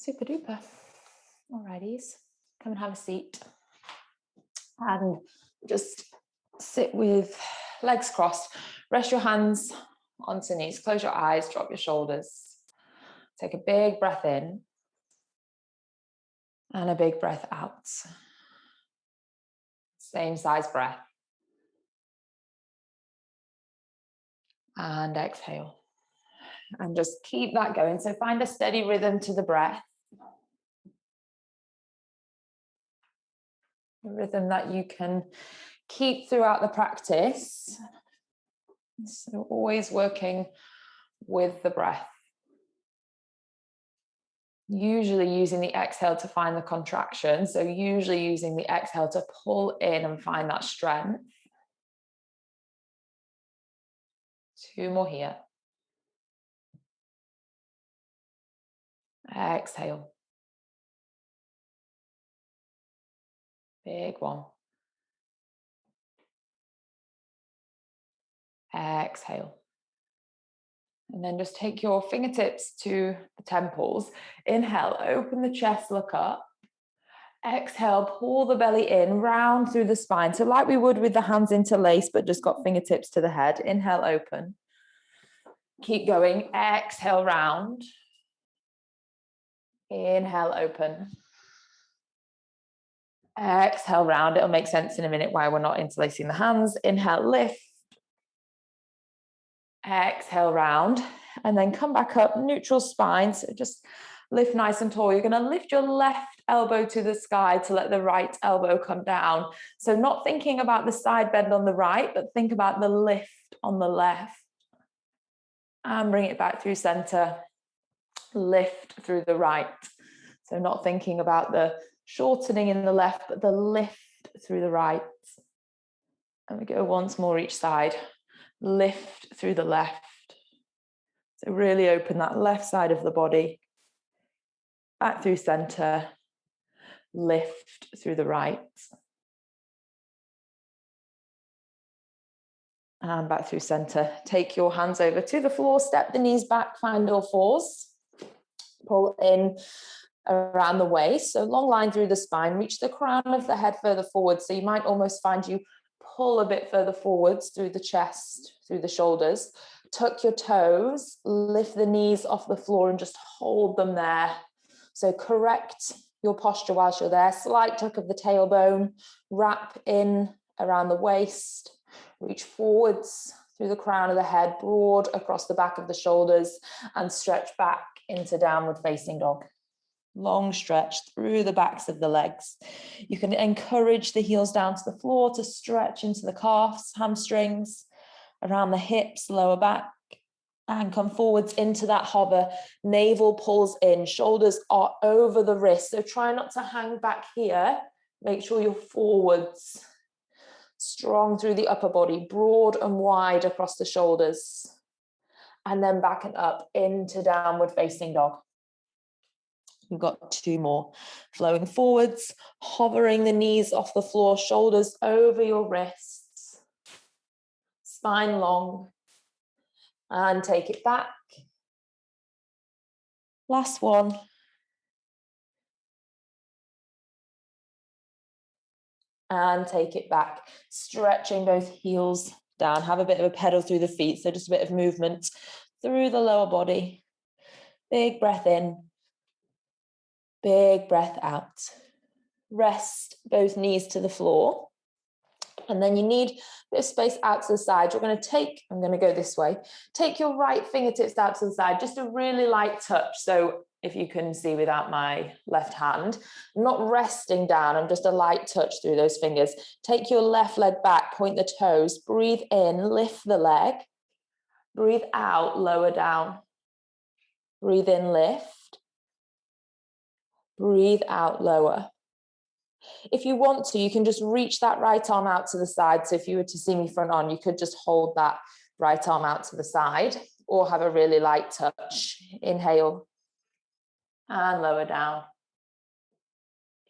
Super duper. Alrighties, come and have a seat. And just sit with legs crossed. Rest your hands onto knees. Close your eyes, drop your shoulders. Take a big breath in and a big breath out. Same size breath. And exhale. And just keep that going. So find a steady rhythm to the breath. A rhythm that you can keep throughout the practice. So always working with the breath. Usually using the exhale to find the contraction. So usually using the exhale to pull in and find that strength. 2 more here. Exhale. Big one. Exhale. And then just take your fingertips to the temples. Inhale, open the chest, look up. Exhale, pull the belly in, round through the spine. So like we would with the hands interlaced, but just got fingertips to the head. Inhale, open. Keep going. Exhale, round. Inhale, open. Exhale, round. It'll make sense in a minute why we're not interlacing the hands. Inhale, lift. Exhale, round. And then come back up, neutral spine. So just lift nice and tall. You're going to lift your left elbow to the sky to let the right elbow come down. So not thinking about the side bend on the right, but think about the lift on the left. And bring it back through center. Lift through the right. So not thinking about the shortening in the left, but the lift through the right. And we go once more each side. Lift through the left. So really open that left side of the body. Back through center. Lift through the right. And back through center. Take your hands over to the floor. Step the knees back. Find all fours. Pull in around the waist. So long line through the spine. Reach the crown of the head further forward. So you might almost find you pull a bit further forwards through the chest, through the shoulders. Tuck your toes. Lift the knees off the floor and just hold them there. So correct your posture whilst you're there. Slight tuck of the tailbone. Wrap in around the waist. Reach forwards through the crown of the head, broad across the back of the shoulders, and stretch back into downward facing dog. Long stretch through the backs of the legs. You can encourage the heels down to the floor to stretch into the calves, hamstrings, around the hips, lower back, and come forwards into that hover. Navel pulls in, shoulders are over the wrist. So try not to hang back here. Make sure you're forwards. Strong through the upper body, broad and wide across the shoulders. And then back and up into downward facing dog. We've got 2 more. Flowing forwards, hovering the knees off the floor, shoulders over your wrists. Spine long. And take it back. Last one. And take it back. Stretching both heels down. Have a bit of a pedal through the feet. So just a bit of movement through the lower body. Big breath in. Big breath out. Rest both knees to the floor. And then you need a bit of space out to the side. You're going to take, I'm going to go this way. Take your right fingertips out to the side. Just a really light touch. So if you can see without my left hand, I'm not resting down. I'm just a light touch through those fingers. Take your left leg back, point the toes, breathe in, lift the leg. Breathe out, lower down. Breathe in, lift. Breathe out, lower. If you want to, you can just reach that right arm out to the side. So if you were to see me front on, you could just hold that right arm out to the side or have a really light touch. Inhale and lower down.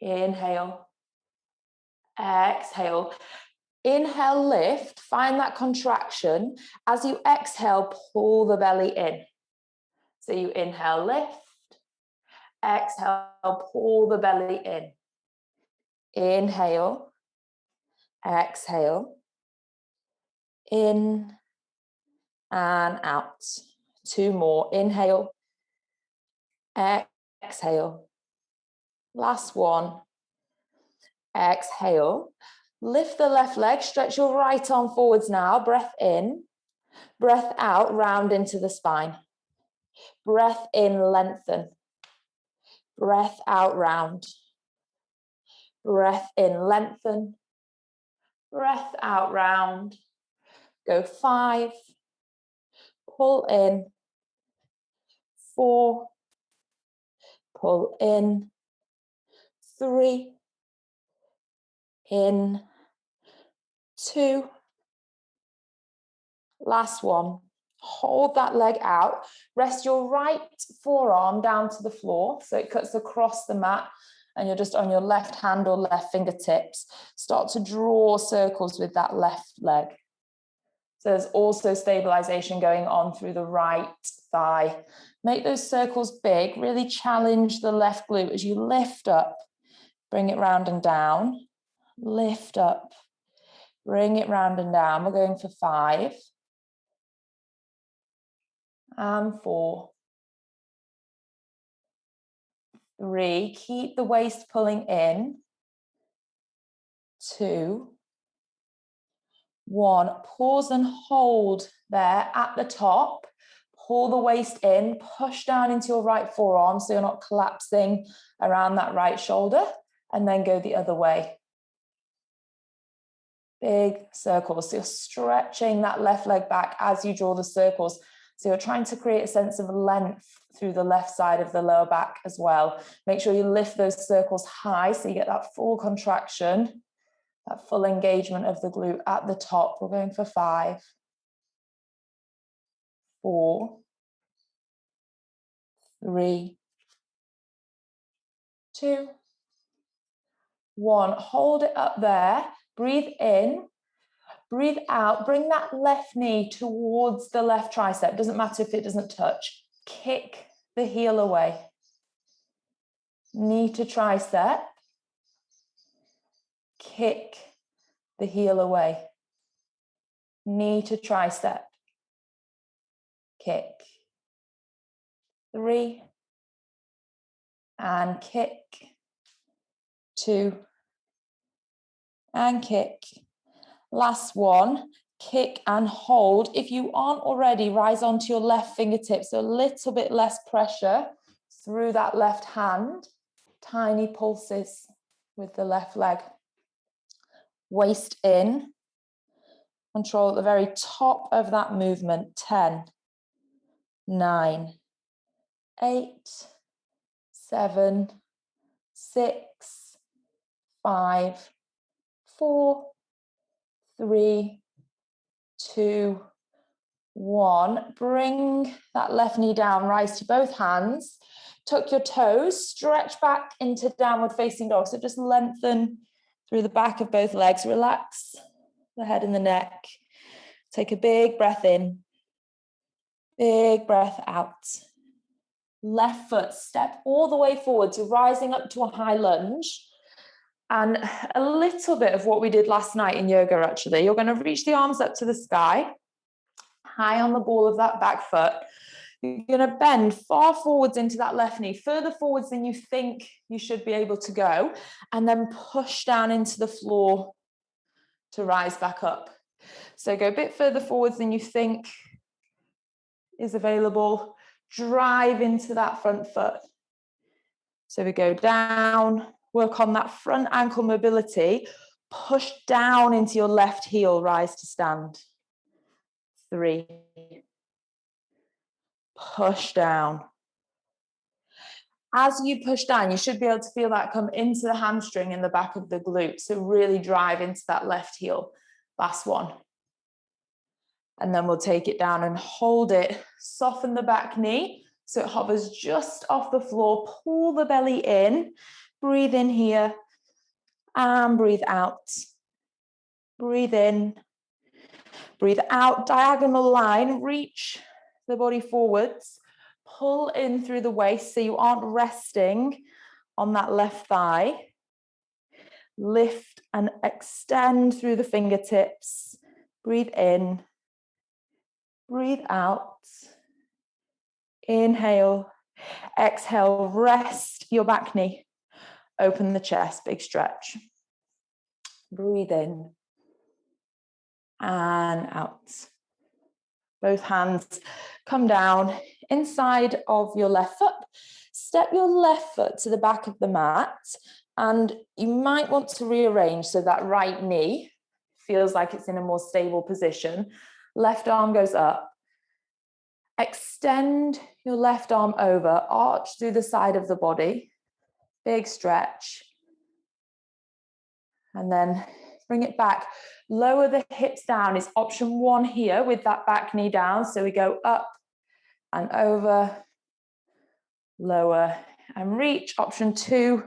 Inhale, exhale. Inhale, lift, find that contraction. As you exhale, pull the belly in. So you inhale, lift. Exhale, pull the belly in. Inhale, exhale, in and out. 2 more. Inhale, exhale. Last one. Exhale. Lift the left leg, stretch your right arm forwards now. Breath in, breath out, round into the spine. Breath in, lengthen. Breath out, round. Breath in, lengthen. Breath out, round. Go 5. Pull in. 4. Pull in. 3. In. 2. Last one. Hold that leg out. Rest your right forearm down to the floor so it cuts across the mat and you're just on your left hand or left fingertips. Start to draw circles with that left leg. So there's also stabilization going on through the right thigh. Make those circles big. Really challenge the left glute as you lift up. Bring it round and down. Lift up. Bring it round and down. We're going for 5. And 4. 3. Keep the waist pulling in. 2. 1. Pause and hold there at the top. Pull the waist in. Push down into your right forearm so you're not collapsing around that right shoulder. And then go the other way. Big circles. So you're stretching that left leg back as you draw the circles. So you're trying to create a sense of length through the left side of the lower back as well. Make sure you lift those circles high so you get that full contraction, that full engagement of the glute at the top. We're going for 5, 4, 3, 2, 1. Hold it up there. Breathe in. Breathe out, bring that left knee towards the left tricep. Doesn't matter if it doesn't touch. Kick the heel away. Knee to tricep. Kick the heel away. Knee to tricep. Kick. 3. And kick. 2. And kick. Last one, kick and hold. If you aren't already, rise onto your left fingertips, so a little bit less pressure through that left hand. Tiny pulses with the left leg. Waist in. Control at the very top of that movement. 10, 9, 8, 7, 6, 5, 4, 3, 2, 1. Bring that left knee down, rise to both hands. Tuck your toes, stretch back into downward facing dog. So just lengthen through the back of both legs. Relax the head and the neck. Take a big breath in. Big breath out. Left foot, step all the way forward to rising up to a high lunge. And a little bit of what we did last night in yoga, actually. You're going to reach the arms up to the sky, high on the ball of that back foot. You're going to bend far forwards into that left knee, further forwards than you think you should be able to go, and then push down into the floor to rise back up. So go a bit further forwards than you think is available. Drive into that front foot. So we go down. Work on that front ankle mobility. Push down into your left heel, rise to stand. 3. Push down. As you push down, you should be able to feel that come into the hamstring in the back of the glute. So really drive into that left heel. Last one. And then we'll take it down and hold it. Soften the back knee so it hovers just off the floor. Pull the belly in. Breathe in here and breathe out. Breathe in. Breathe out. Diagonal line. Reach the body forwards. pull in through the waist so you aren't resting on that left thigh. Lift and extend through the fingertips. Breathe in, breathe out. Inhale, exhale, rest your back knee. Open the chest, big stretch. Breathe in and out. Both hands come down inside of your left foot. Step your left foot to the back of the mat, and you might want to rearrange so that right knee feels like it's in a more stable position. Left arm goes up. Extend your left arm over, arch through the side of the body. Big stretch. And then bring it back. Lower the hips down is option one here with that back knee down. So we go up and over, lower and reach. Option two,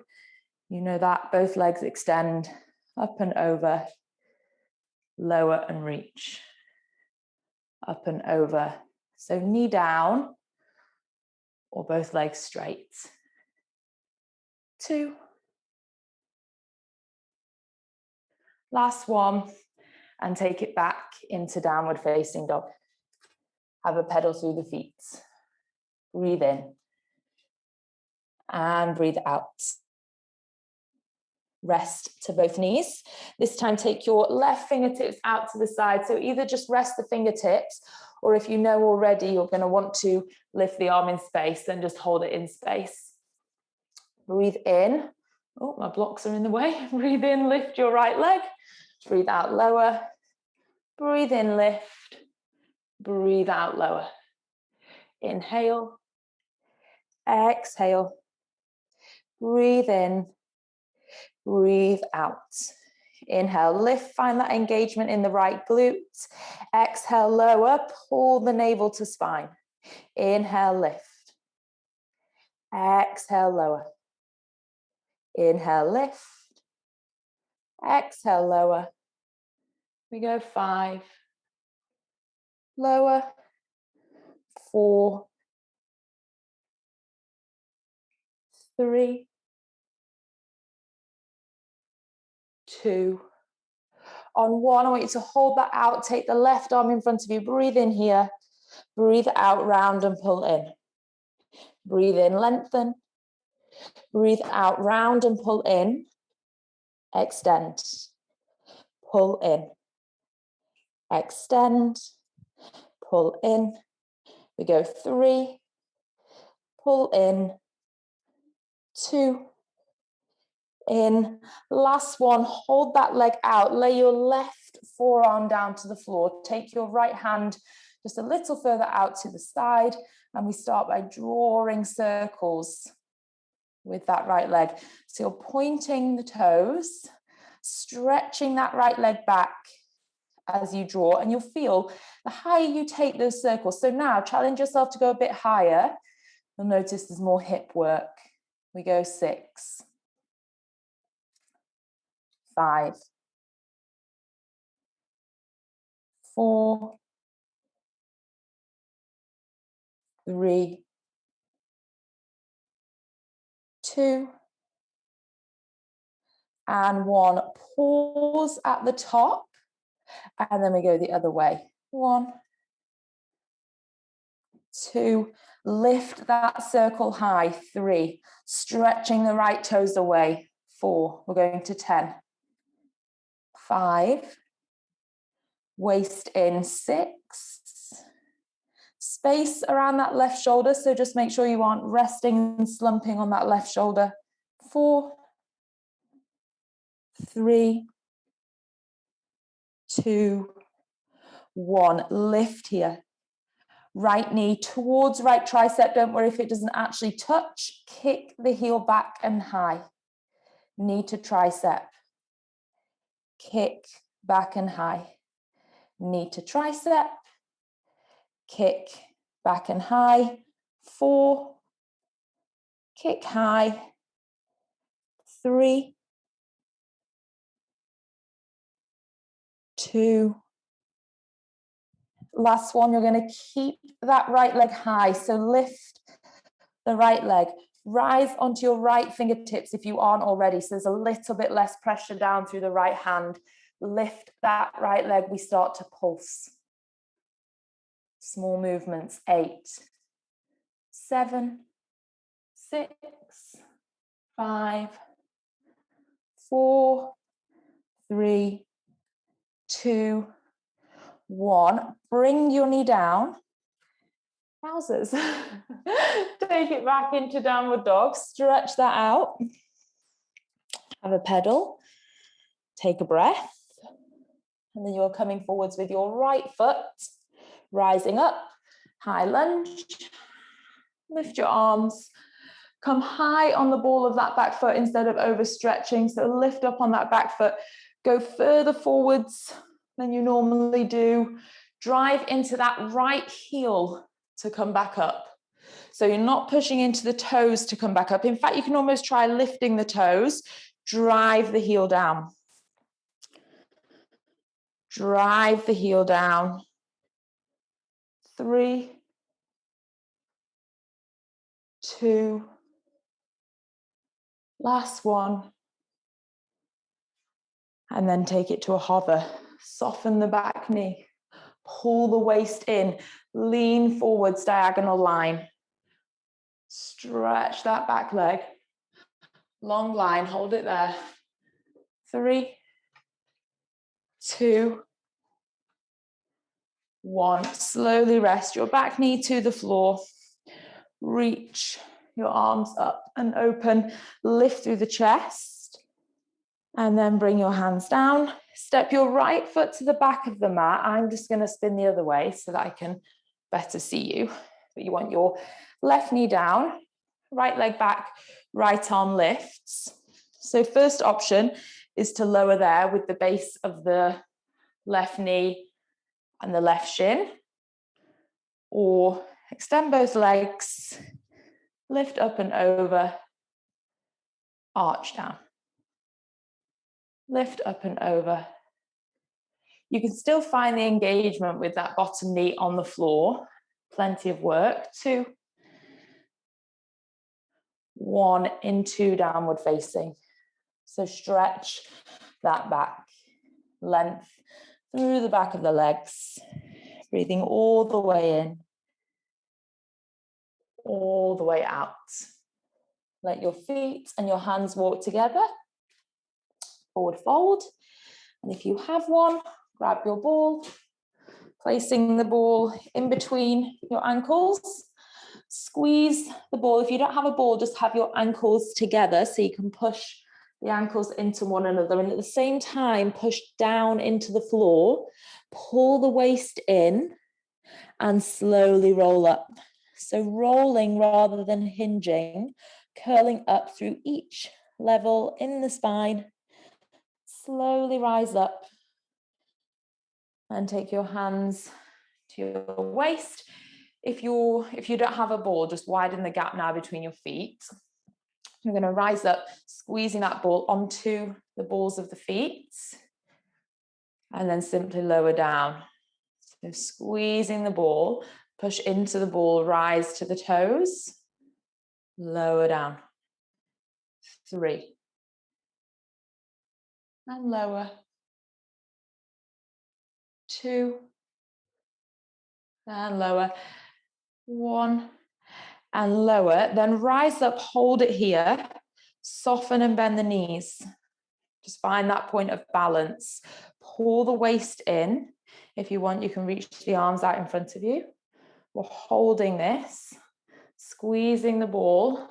you know that, both legs extend, up and over, lower and reach, up and over. So knee down or both legs straight. Two. Last one, and take it back into downward facing dog. Have a pedal through the feet. Breathe in and breathe out. Rest to both knees. This time take your left fingertips out to the side. So either just rest the fingertips, or if you know already you're going to want to lift the arm in space, then just hold it in space. Breathe in. Oh, my blocks are in the way. Breathe in, lift your right leg. Breathe out, lower. Breathe in, lift. Breathe out, lower. Inhale. Exhale. Breathe in. Breathe out. Inhale, lift, find that engagement in the right glute. Exhale, lower, pull the navel to spine. Inhale, lift. Exhale, lower. Inhale, lift. Exhale, lower. We go 5. Lower. 4. 3. 2. On 1, I want you to hold that out. Take the left arm in front of you. Breathe in here. Breathe out, round and pull in. Breathe in, lengthen. Breathe out, round and pull in. Extend. Pull in. Extend. Pull in. We go 3. Pull in. 2. In. Last one, hold that leg out. Lay your left forearm down to the floor. Take your right hand just a little further out to the side. And we start by drawing circles with that right leg. So you're pointing the toes, stretching that right leg back as you draw, and you'll feel the higher you take those circles. So now challenge yourself to go a bit higher. You'll notice there's more hip work. We go 6. 5. 4. 3. 2. And 1. Pause at the top. And then we go the other way. 1. 2. Lift that circle high. 3. Stretching the right toes away. 4. We're going to 10. 5. Waist in. 6. Space around that left shoulder, so just make sure you aren't resting and slumping on that left shoulder. 4. 3. 2. 1. Lift here. Right knee towards right tricep. Don't worry if it doesn't actually touch. Kick the heel back and high. Knee to tricep. Kick back and high. Knee to tricep. Kick back and high. 4. Kick high. 3. 2. Last one, you're going to keep that right leg high. So lift the right leg. Rise onto your right fingertips if you aren't already. So there's a little bit less pressure down through the right hand. Lift that right leg. We start to pulse. Small movements. 8, 7, 6, 5, 4, 3, 2, 1. Bring your knee down. Wowzers. Take it back into downward dog. Stretch that out. Have a pedal. Take a breath. And then you're coming forwards with your right foot. Rising up. High lunge. Lift your arms. Come high on the ball of that back foot instead of overstretching. So lift up on that back foot. Go further forwards than you normally do. Drive into that right heel to come back up. So you're not pushing into the toes to come back up. In fact, you can almost try lifting the toes. Drive the heel down. Drive the heel down. 3, 2, last one. And then take it to a hover. Soften the back knee. Pull the waist in. Lean forwards, diagonal line. Stretch that back leg. Long line, hold it there. 3, 2, 1. Slowly rest your back knee to the floor. Reach your arms up and open. Lift through the chest. And then bring your hands down. Step your right foot to the back of the mat. I'm just going to spin the other way so that I can better see you. But you want your left knee down, right leg back, right arm lifts. So first option is to lower there with the base of the left knee and the left shin. Or extend both legs, lift up and over, arch down. Lift up and over. You can still find the engagement with that bottom knee on the floor. Plenty of work. 2, 1, into downward facing. So stretch that back. Length through the back of the legs. Breathing all the way in. All the way out. Let your feet and your hands walk together. Forward fold. And if you have one, grab your ball, placing the ball in between your ankles. Squeeze the ball. If you don't have a ball, just have your ankles together so you can push the ankles into one another. And at the same time, push down into the floor. Pull the waist in and slowly roll up. So rolling rather than hinging, curling up through each level in the spine. Slowly rise up and take your hands to your waist. If you don't have a ball, just widen the gap now between your feet. You're going to rise up, squeezing that ball onto the balls of the feet, and then simply lower down. So squeezing the ball, push into the ball, rise to the toes, lower down. 3. And lower. 2. And lower. 1. And lower. Then rise up, hold it here. Soften and bend the knees. Just find that point of balance. Pull the waist in. If you want, you can reach the arms out in front of you. We're holding this, squeezing the ball,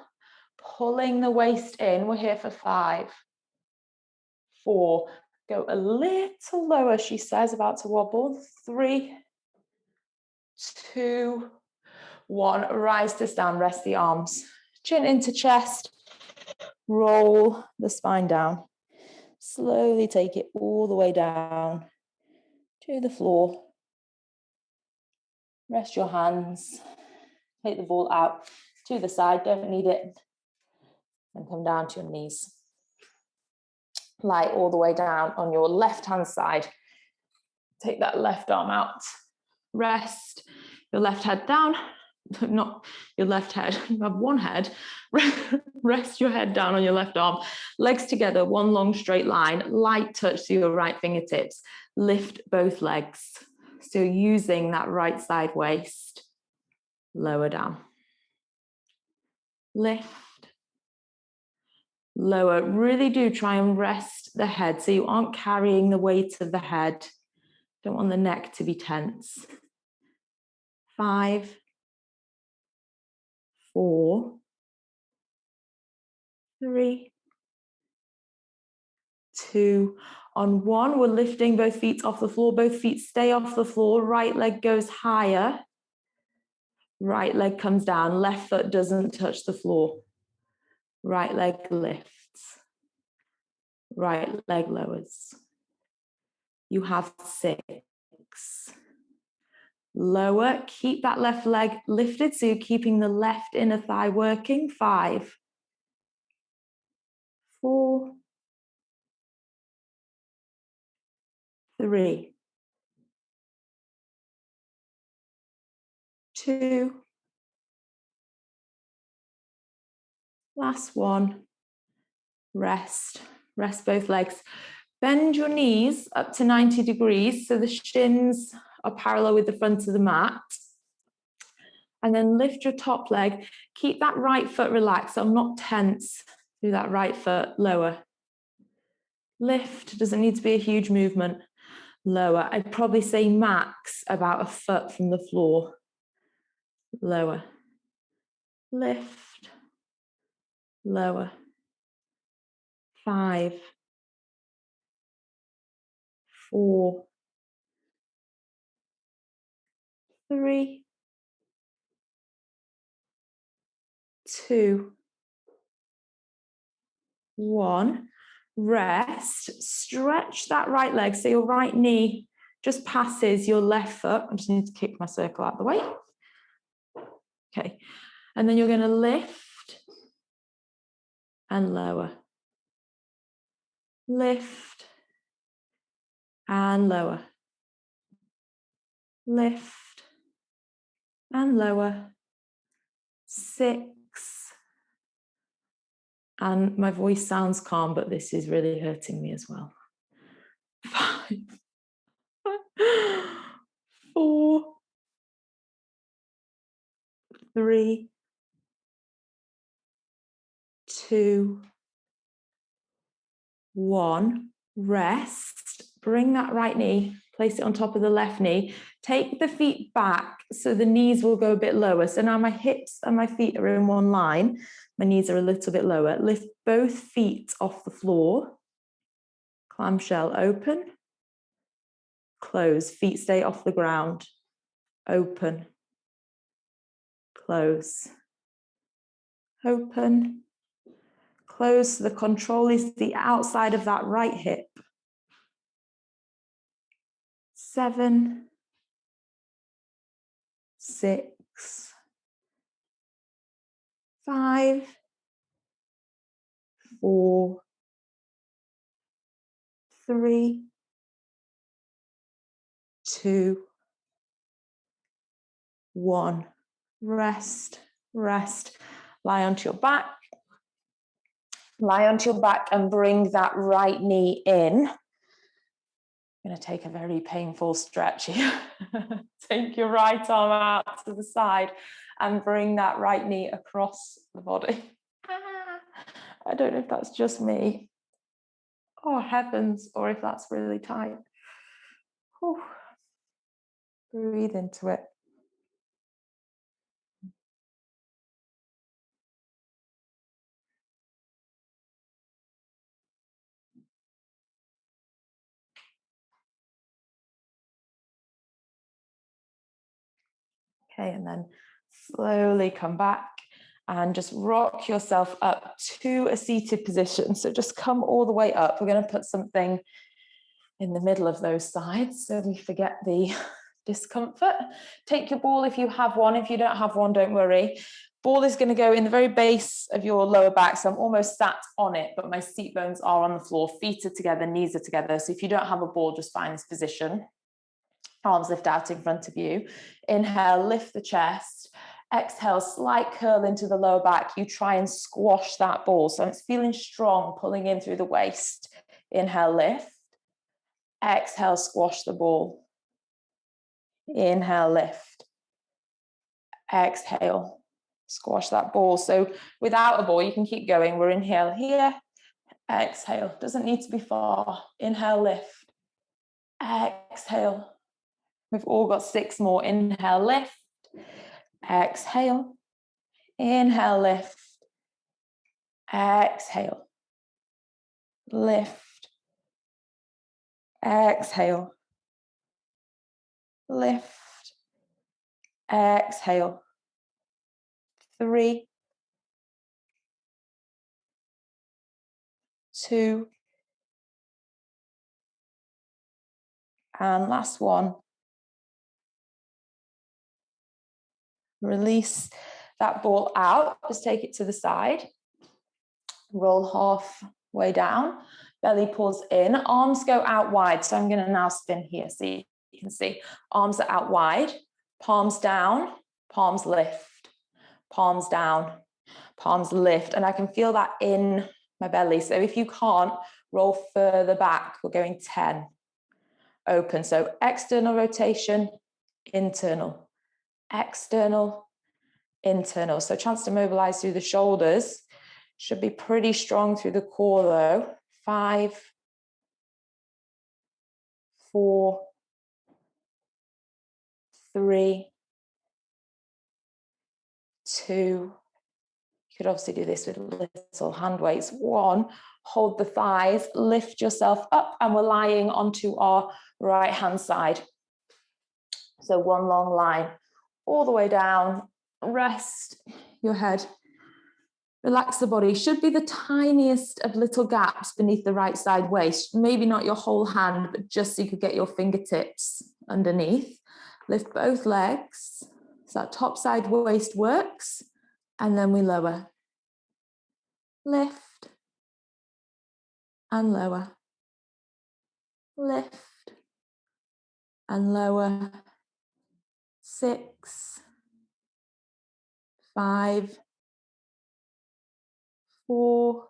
pulling the waist in. We're here for 5, 4. Go a little lower, she says, about to wobble. 3, 2, 1. Rise to stand, rest the arms. Chin into chest. Roll the spine down. Slowly take it all the way down to the floor. Rest your hands. Take the ball out to the side, don't need it. And come down to your knees. Lie all the way down on your left-hand side. Take that left arm out. Rest your left head down. not your left head, you have one head, rest your head down on your left arm, legs together, one long straight line, light touch to your right fingertips, lift both legs. So using that right side waist, lower down, lift, lower. Really do try and rest the head so you aren't carrying the weight of the head. Don't want the neck to be tense. 5, 4, 3, 2, on 1. We're lifting both feet off the floor. Both feet stay off the floor. Right leg goes higher. Right leg comes down. Left foot doesn't touch the floor. Right leg lifts. Right leg lowers. You have 6. Lower. Keep that left leg lifted so you're keeping the left inner thigh working. 5, 4, 3, 2, last one. Rest. Rest both legs. Bend your knees up to 90 degrees so the shins are parallel with the front of the mat. And then lift your top leg. Keep that right foot relaxed. So I'm not tense through that right foot. Lower. Lift. Doesn't need to be a huge movement. Lower. I'd probably say max about a foot from the floor. Lower. Lift. Lower. 5, 4, 3, 2, 1. Rest. Stretch that right leg so your right knee just passes your left foot. I just need to kick my circle out of the way. Okay. And then you're going to lift and lower. Lift and lower. Lift and lower. 6. And my voice sounds calm, but this is really hurting me as well. 5, 4, 3, 2, 1. Rest. Bring that right knee, place it on top of the left knee. Take the feet back so the knees will go a bit lower. So now my hips and my feet are in one line. My knees are a little bit lower. Lift both feet off the floor. Clamshell open. Close. Feet stay off the ground. Open. Close. Open. Close. So the control is the outside of that right hip. 7, 6, 5, 4, 3, 2, 1. Rest, rest. Lie onto your back. Lie onto your back and bring that right knee in. I'm going to take a very painful stretch here. Take your right arm out to the side and bring that right knee across the body. I don't know if that's just me. Oh, heavens, or if that's really tight. Whew. Breathe into it. Okay, and then slowly come back and just rock yourself up to a seated position. So just come all the way up. We're going to put something in the middle of those sides so we forget the discomfort. Take your ball if you have one. If you don't have one, don't worry. Ball is going to go in the very base of your lower back. So I'm almost sat on it, but my seat bones are on the floor. Feet are together, knees are together. So if you don't have a ball, just find this position. Arms lift out in front of you. Inhale, lift the chest. Exhale, slight curl into the lower back. You try and squash that ball. So it's feeling strong, pulling in through the waist. Inhale, lift. Exhale, squash the ball. Inhale, lift. Exhale, squash that ball. So without a ball, you can keep going. We're inhale here. Exhale. Doesn't need to be far. Inhale, lift. Exhale. We've all got 6 more. Inhale, lift. Exhale. Inhale, lift. Exhale. Lift. Exhale. Lift. Exhale. 3, 2, and last one. Release that ball out. Just take it to the side. Roll halfway down. Belly pulls in. Arms go out wide. So I'm going to now spin here. So you can see arms are out wide. Palms down. Palms lift. Palms down. Palms lift. And I can feel that in my belly. So if you can't, roll further back. We're going 10. Open. So external rotation, internal. External, internal. So chance to mobilize through the shoulders. Should be pretty strong through the core though. 5, 4, 3, 2. You could obviously do this with little hand weights. 1, hold the thighs, lift yourself up, and we're lying onto our right hand side. So one long line all the way down. Rest your head. Relax the body. Should be the tiniest of little gaps beneath the right side waist. Maybe not your whole hand, but just so you could get your fingertips underneath. Lift both legs. So that top side waist works. And then we lower. Lift. And lower. Lift. And lower. 6, 5, 4,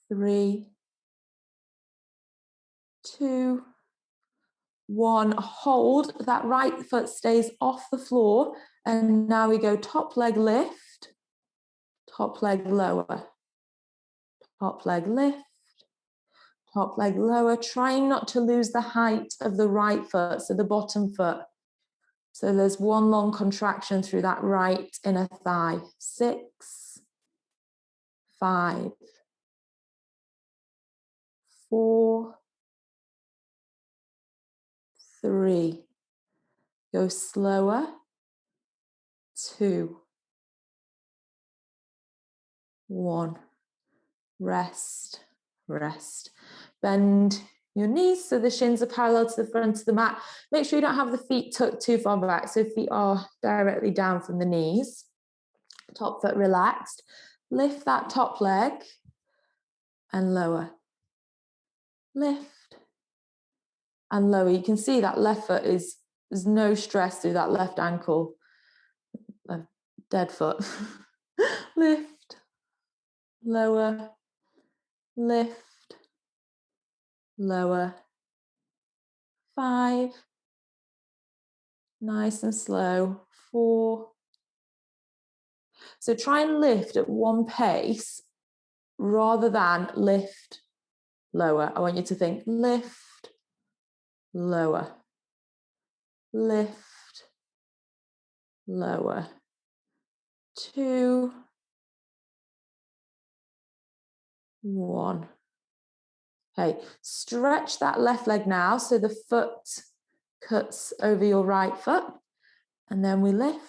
3, 2, 1. Hold. That right foot stays off the floor. And now we go top leg lift, top leg lower, top leg lift, top leg lower. Trying not to lose the height of the right foot, so the bottom foot. So there's one long contraction through that right inner thigh. 6, 5, 4, 3. Go slower. 2, 1. Rest, rest. Bend your knees so the shins are parallel to the front of the mat. Make sure you don't have the feet tucked too far back, so feet are directly down from the knees. Top foot relaxed. Lift that top leg and lower. Lift and lower. You can see that left foot there's no stress through that left ankle. Dead foot. Lift, lower, lift, lower. 5, nice and slow. 4. So try and lift at one pace rather than lift, lower. I want you to think lift, lower, lift, lower. 2, 1. Okay, stretch that left leg now so the foot cuts over your right foot. And then we lift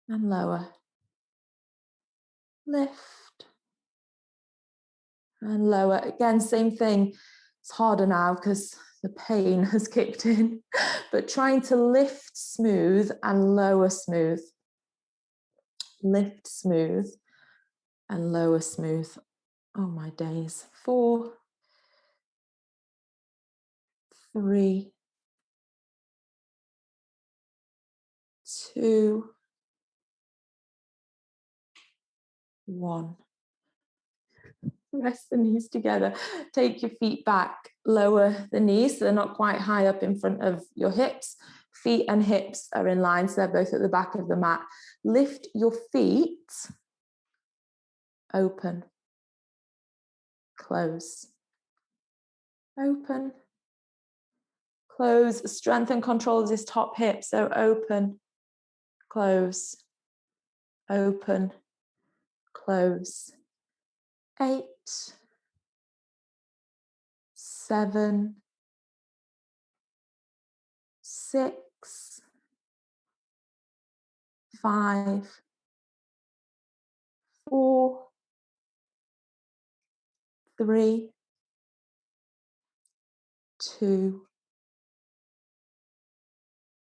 and lower. Lift and lower. Again, same thing. It's harder now because the pain has kicked in. But trying to lift smooth and lower smooth. Lift smooth and lower smooth. Oh my days. 4, 3, 2, 1. Press the knees together. Take your feet back, lower the knees so they're not quite high up in front of your hips. Feet and hips are in line, so they're both at the back of the mat. Lift your feet, open, close, open, close. Strength and control of this top hip, so open, close, open, close. 8, 7, 6, 5, 4, 3, 2,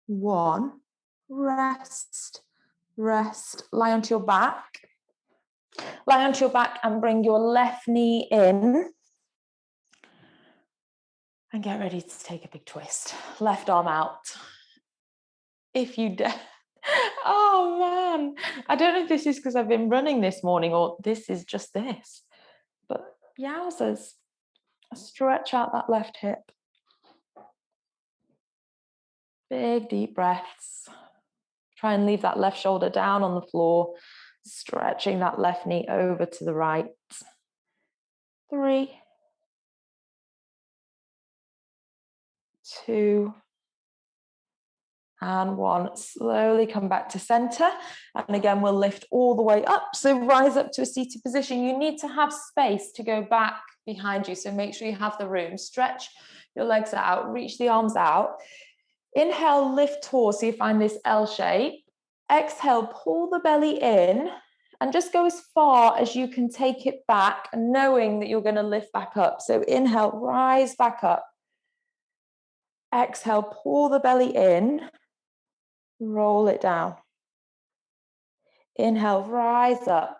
1. Rest, rest. Lie onto your back. Lie onto your back and bring your left knee in. And get ready to take a big twist. Left arm out. If you dare. Oh man. I don't know if this is because I've been running this morning or this is just this. But yowzers. Stretch out that left hip. Big deep breaths. Try and leave that left shoulder down on the floor. Stretching that left knee over to the right. 3, 2, and 1. Slowly come back to center. And again, we'll lift all the way up. So rise up to a seated position. You need to have space to go back behind you. So make sure you have the room. Stretch your legs out, reach the arms out. Inhale, lift tall, so you find this L shape. Exhale, pull the belly in and just go as far as you can take it back, knowing that you're going to lift back up. So inhale, rise back up. Exhale, pull the belly in, roll it down. Inhale, rise up.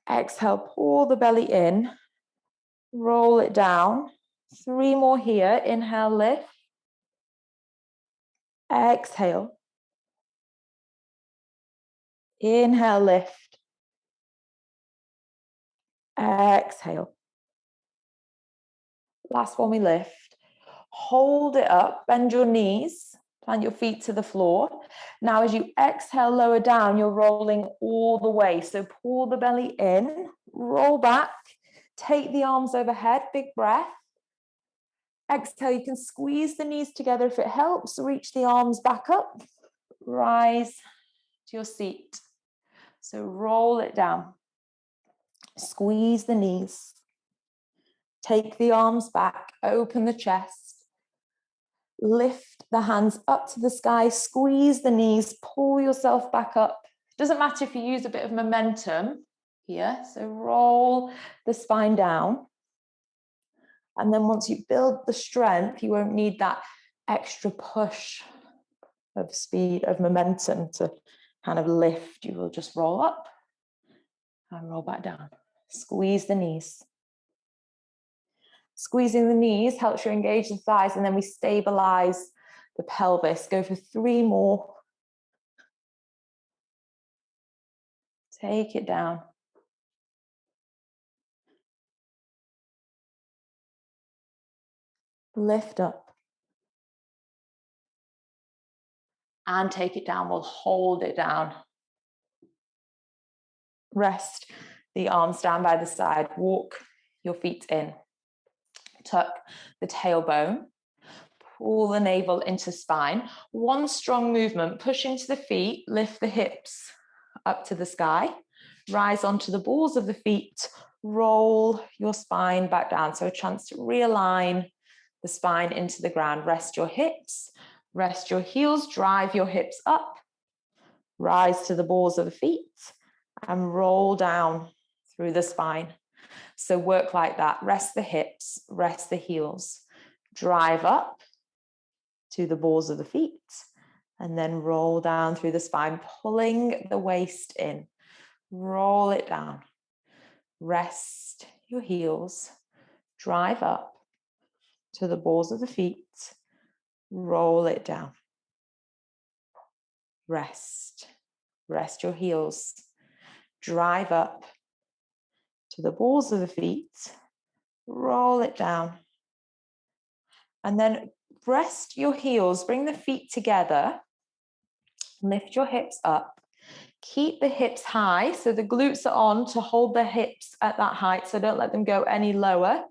Exhale, pull the belly in, roll it down. 3 more here. Inhale, lift. Exhale. Inhale, lift. Exhale. Last one, we lift. Hold it up, bend your knees, plant your feet to the floor. Now, as you exhale, lower down, you're rolling all the way. So pull the belly in, roll back, take the arms overhead, big breath. Exhale, you can squeeze the knees together if it helps. Reach the arms back up, rise to your seat. So roll it down, squeeze the knees, take the arms back, open the chest, lift the hands up to the sky, squeeze the knees, pull yourself back up. Doesn't matter if you use a bit of momentum here. So roll the spine down. And then once you build the strength, you won't need that extra push of speed, of momentum to kind of lift. You will just roll up and roll back down. Squeeze the knees. Squeezing the knees helps you engage the thighs, and then we stabilize the pelvis. Go for 3 more. Take it down. Lift up. And take it down. We'll hold it down. Rest the arms down by the side. Walk your feet in. Tuck the tailbone. Pull the navel into spine. One strong movement. Push into the feet. Lift the hips up to the sky. Rise onto the balls of the feet. Roll your spine back down. So a chance to realign the spine into the ground. Rest your hips. Rest your heels. Drive your hips up. Rise to the balls of the feet and roll down through the spine. So work like that. Rest the hips, rest the heels. Drive up to the balls of the feet and then roll down through the spine, pulling the waist in. Roll it down. Rest your heels. Drive up to the balls of the feet. Roll it down. rest. Rest your heels. Drive up to the balls of the feet. Roll it down. And then rest your heels. Bring the feet together. Lift your hips up. Keep the hips high, so the glutes are on to hold the hips at that height, so don't let them go any lower.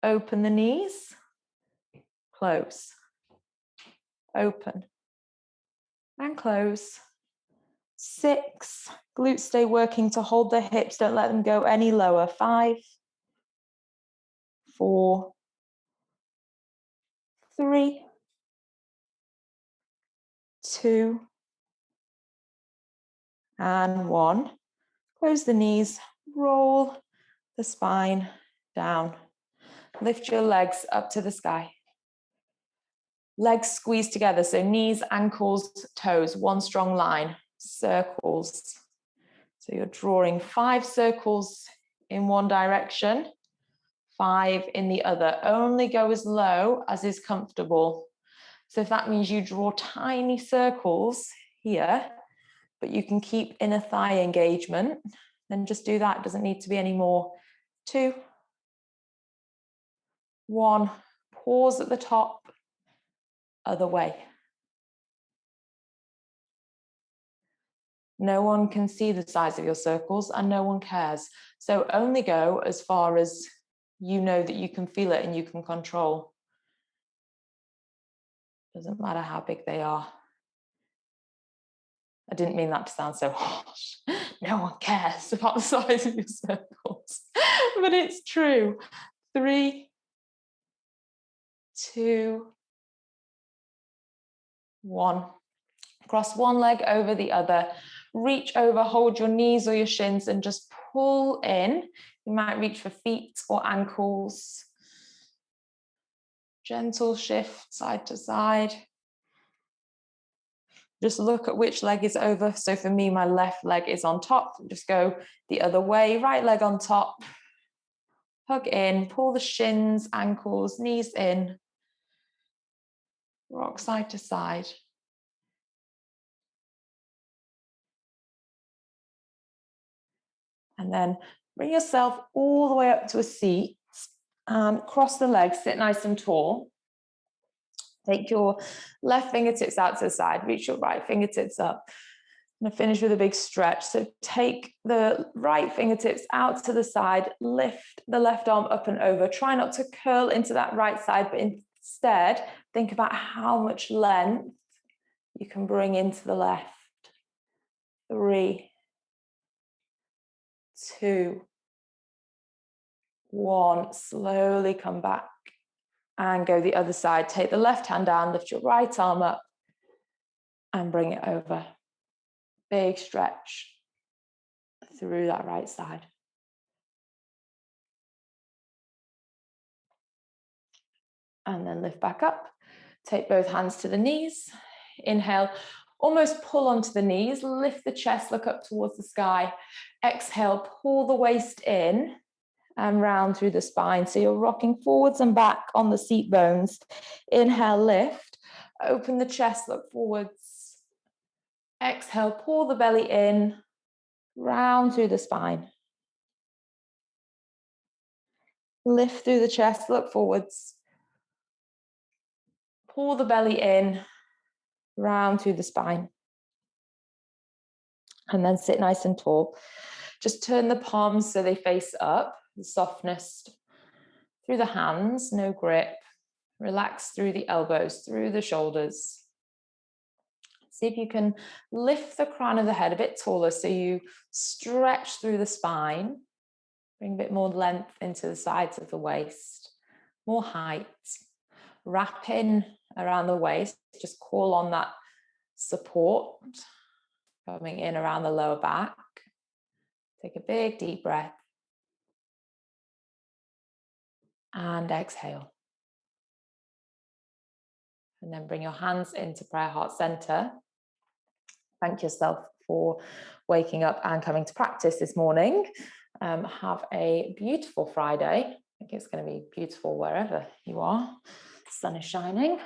Open the knees. Close. Open. And close. 6. Glutes stay working to hold the hips. Don't let them go any lower. 5, 4, 3, 2, and 1. Close the knees. Roll the spine down. Lift your legs up to the sky. Legs squeeze together, so knees, ankles, toes, one strong line. Circles. So you're drawing 5 circles in one direction, 5 in the other. Only go as low as is comfortable. So if that means you draw tiny circles here, but you can keep inner thigh engagement, then just do that. It doesn't need to be any more. 2, 1. Pause at the top. Other way. No one can see the size of your circles and no one cares. So only go as far as you know that you can feel it and you can control. Doesn't matter how big they are. I didn't mean that to sound so harsh. No one cares about the size of your circles, but it's true. 3, 2, 1. Cross one leg over the other. Reach over, hold your knees or your shins and just pull in. You might reach for feet or ankles. Gentle shift side to side. Just look at which leg is over. So for me, my left leg is on top. Just go the other way. Right leg on top. Hug in, pull the shins, ankles, knees in. Rock side to side. And then bring yourself all the way up to a seat and cross the legs, sit nice and tall. Take your left fingertips out to the side, reach your right fingertips up. I'm gonna finish with a big stretch. So take the right fingertips out to the side, lift the left arm up and over. Try not to curl into that right side, but instead think about how much length you can bring into the left. 3, 2, 1. Slowly come back and go the other side. Take the left hand down, lift your right arm up and bring it over. Big stretch through that right side. And then lift back up. Take both hands to the knees. Inhale, almost pull onto the knees. Lift the chest, look up towards the sky. Exhale, pull the waist in and round through the spine. So you're rocking forwards and back on the seat bones. Inhale, lift. Open the chest, look forwards. Exhale, pull the belly in, round through the spine. Lift through the chest, look forwards. Pull the belly in, round through the spine. And then sit nice and tall. Just turn the palms so they face up. The softness through the hands, no grip. Relax through the elbows, through the shoulders. See if you can lift the crown of the head a bit taller so you stretch through the spine. Bring a bit more length into the sides of the waist. More height. Wrap in around the waist. Just call on that support. Coming in around the lower back. Take a big deep breath. And exhale. And then bring your hands into prayer heart center. Thank yourself for waking up and coming to practice this morning. Have a beautiful Friday. I think it's going to be beautiful wherever you are. The sun is shining.